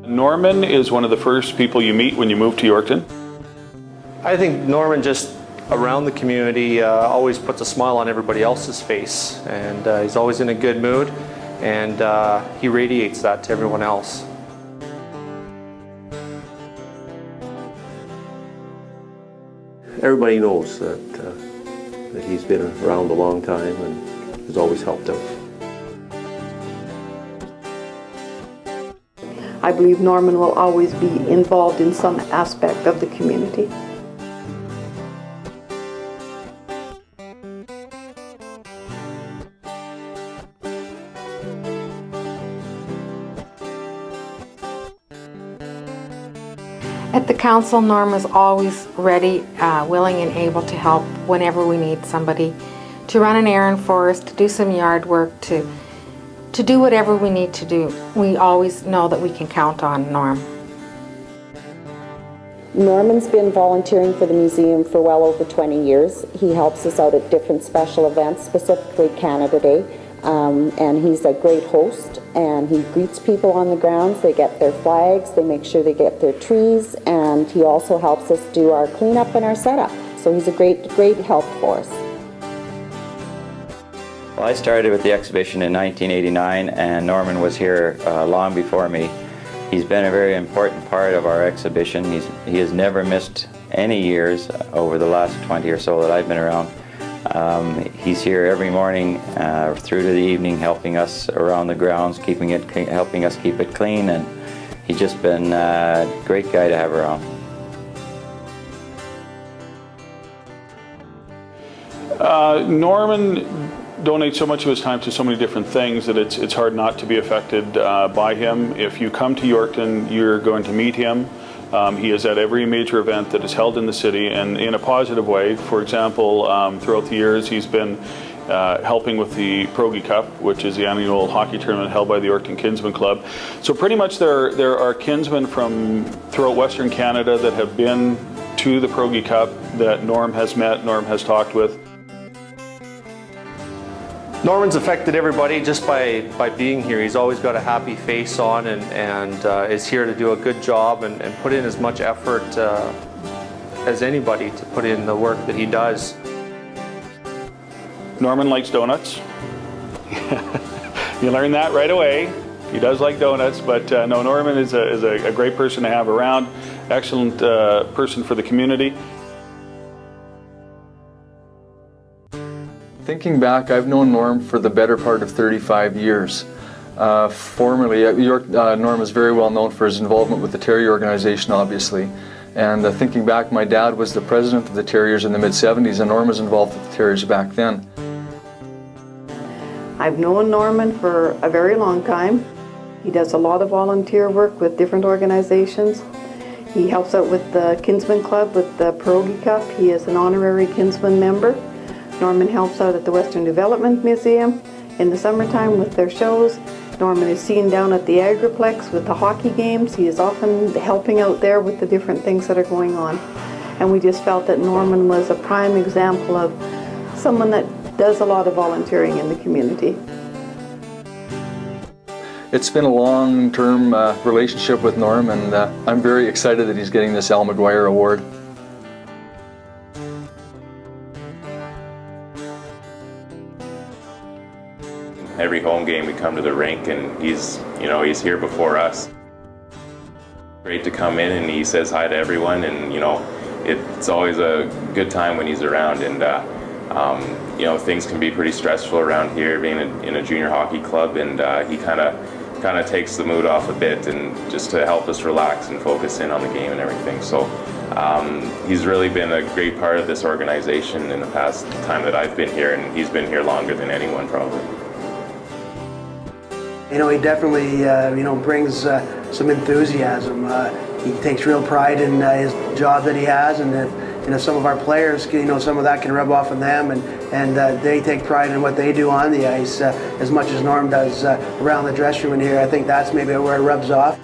Norman is one of the first people you meet when you move to Yorkton. I think Norman just around the community always puts a smile on everybody else's face, and he's always in a good mood, and he radiates that to everyone else. Everybody knows that he's been around a long time and has always helped out. I believe Norman will always be involved in some aspect of the community. At the council, Norm is always ready, willing and able to help whenever we need somebody to run an errand for us, to do some yard work, to do whatever we need to do. We always know that we can count on Norm. Norman's been volunteering for the museum for well over 20 years. He helps us out at different special events, specifically Canada Day. And he's a great host, and he greets people on the grounds. They get their flags, they make sure they get their trees, and he also helps us do our cleanup and our setup. So he's a great help for us. Well, I started with the exhibition in 1989, and Norman was here long before me. He's been a very important part of our exhibition. He has never missed any years over the last 20 or so that I've been around. He's here every morning through to the evening, helping us around the grounds, helping us keep it clean, and he's just been a great guy to have around. Norman donates so much of his time to so many different things that it's hard not to be affected by him. If you come to Yorkton, you're going to meet him. He is at every major event that is held in the city, and in a positive way. For example, throughout the years he's been helping with the Pierogi Cup, which is the annual hockey tournament held by the Yorkton Kinsmen Club. So pretty much there are kinsmen from throughout Western Canada that have been to the Pierogi Cup that Norm has met, Norm has talked with. Norman's affected everybody just by being here. He's always got a happy face on, and is here to do a good job and put in as much effort as anybody to put in the work that he does. Norman likes donuts. You learn that right away. He does like donuts, but no, Norman is a great person to have around, excellent person for the community. Thinking back, I've known Norm for the better part of 35 years. Formerly, Norm is very well known for his involvement with the Terrier organization, obviously. And thinking back, my dad was the president of the Terriers in the mid-70s, and Norm was involved with the Terriers back then. I've known Norman for a very long time. He does a lot of volunteer work with different organizations. He helps out with the Kinsmen Club, with the Pierogi Cup. He is an honorary Kinsmen member. Norman helps out at the Western Development Museum in the summertime with their shows. Norman is seen down at the Agriplex with the hockey games. He is often helping out there with the different things that are going on. And we just felt that Norman was a prime example of someone that does a lot of volunteering in the community. It's been a long-term relationship with Norm, and I'm very excited that he's getting this McGuire award. Every home game we come to the rink, and he's here before us. Great to come in, and he says hi to everyone, and it's always a good time when he's around. And things can be pretty stressful around here, being in a junior hockey club, and he kind of takes the mood off a bit, and just to help us relax and focus in on the game and everything. So he's really been a great part of this organization in the past time that I've been here, and he's been here longer than anyone probably. He definitely, brings some enthusiasm. He takes real pride in his job that he has, and if some of our players, some of that can rub off on them, and they take pride in what they do on the ice as much as Norm does around the dressing room in here. I think that's maybe where it rubs off.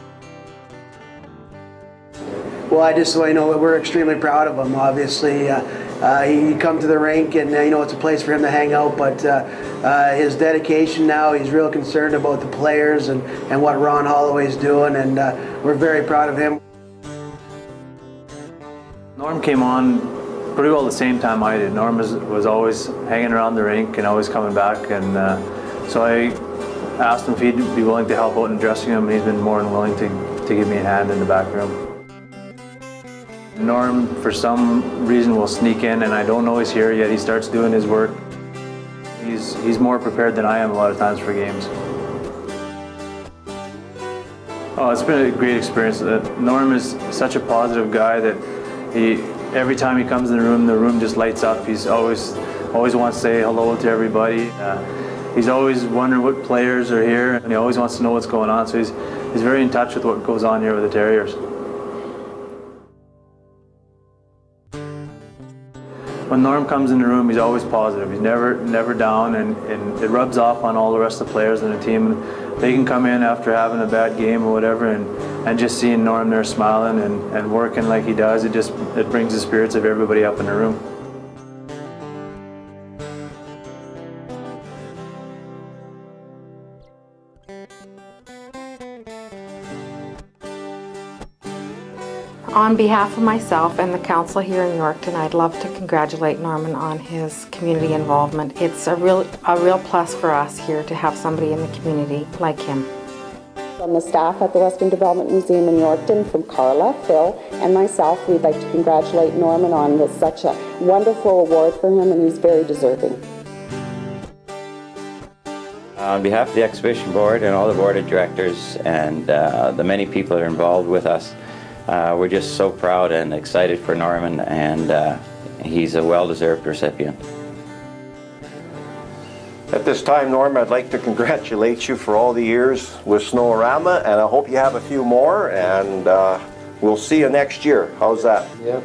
Well, I just, we're extremely proud of him. Obviously, He'd come to the rink, and it's a place for him to hang out. But his dedication now, he's real concerned about the players and what Ron Holloway's doing, and we're very proud of him. Norm came on pretty well the same time I did. Norm was always hanging around the rink and always coming back, and so I asked him if he'd be willing to help out in the dressing room, and he's been more than willing to give me a hand in the back room. Norm, for some reason, will sneak in, and I don't know he's here yet. He starts doing his work. He's more prepared than I am a lot of times for games. Oh, it's been a great experience. Norm is such a positive guy that every time he comes in the room just lights up. He's always wants to say hello to everybody. He's always wondering what players are here, and he always wants to know what's going on. So he's very in touch with what goes on here with the Terriers. When Norm comes in the room, he's always positive. He's never down, and it rubs off on all the rest of the players in the team. They can come in after having a bad game or whatever, and just seeing Norm there smiling and working like he does, it brings the spirits of everybody up in the room. On behalf of myself and the council here in Yorkton, I'd love to congratulate Norman on his community involvement. It's a real plus for us here to have somebody in the community like him. From the staff at the Western Development Museum in Yorkton, from Carla, Phil, and myself, we'd like to congratulate Norman on such a wonderful award for him, and he's very deserving. On behalf of the exhibition board and all the board of directors and the many people that are involved with us, we're just so proud and excited for Norman, and he's a well-deserved recipient. At this time, Norm, I'd like to congratulate you for all the years with Snow-O-Rama, and I hope you have a few more, and we'll see you next year. How's that? Yeah.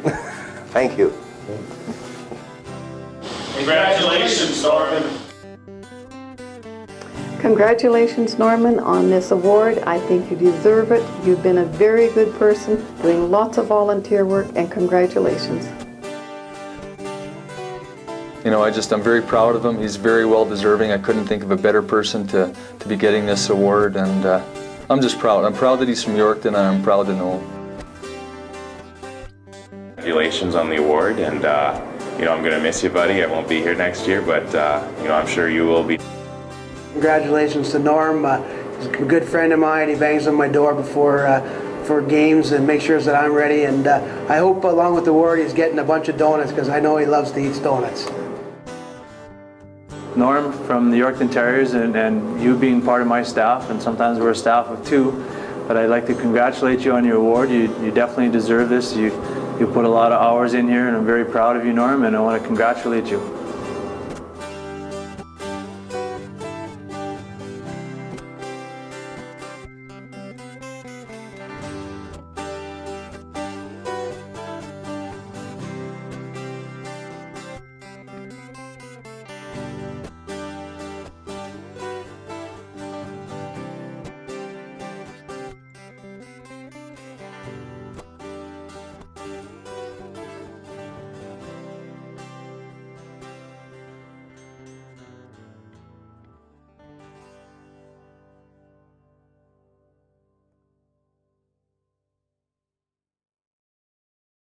Thank you. Congratulations, Norman. Congratulations, Norman, on this award. I think you deserve it. You've been a very good person, doing lots of volunteer work, and congratulations. I'm very proud of him. He's very well deserving. I couldn't think of a better person to be getting this award, and I'm just proud. I'm proud that he's from Yorkton, and I'm proud to know him. Congratulations on the award, and I'm going to miss you, buddy. I won't be here next year, but I'm sure you will be. Congratulations to Norm. He's a good friend of mine. He bangs on my door before for games and makes sure that I'm ready. And I hope along with the award he's getting a bunch of donuts, because I know he loves to eat donuts. Norm, from the Yorkton Terriers, and you being part of my staff, and sometimes we're a staff of two, but I'd like to congratulate you on your award. You definitely deserve this. You put a lot of hours in here, and I'm very proud of you, Norm, and I want to congratulate you.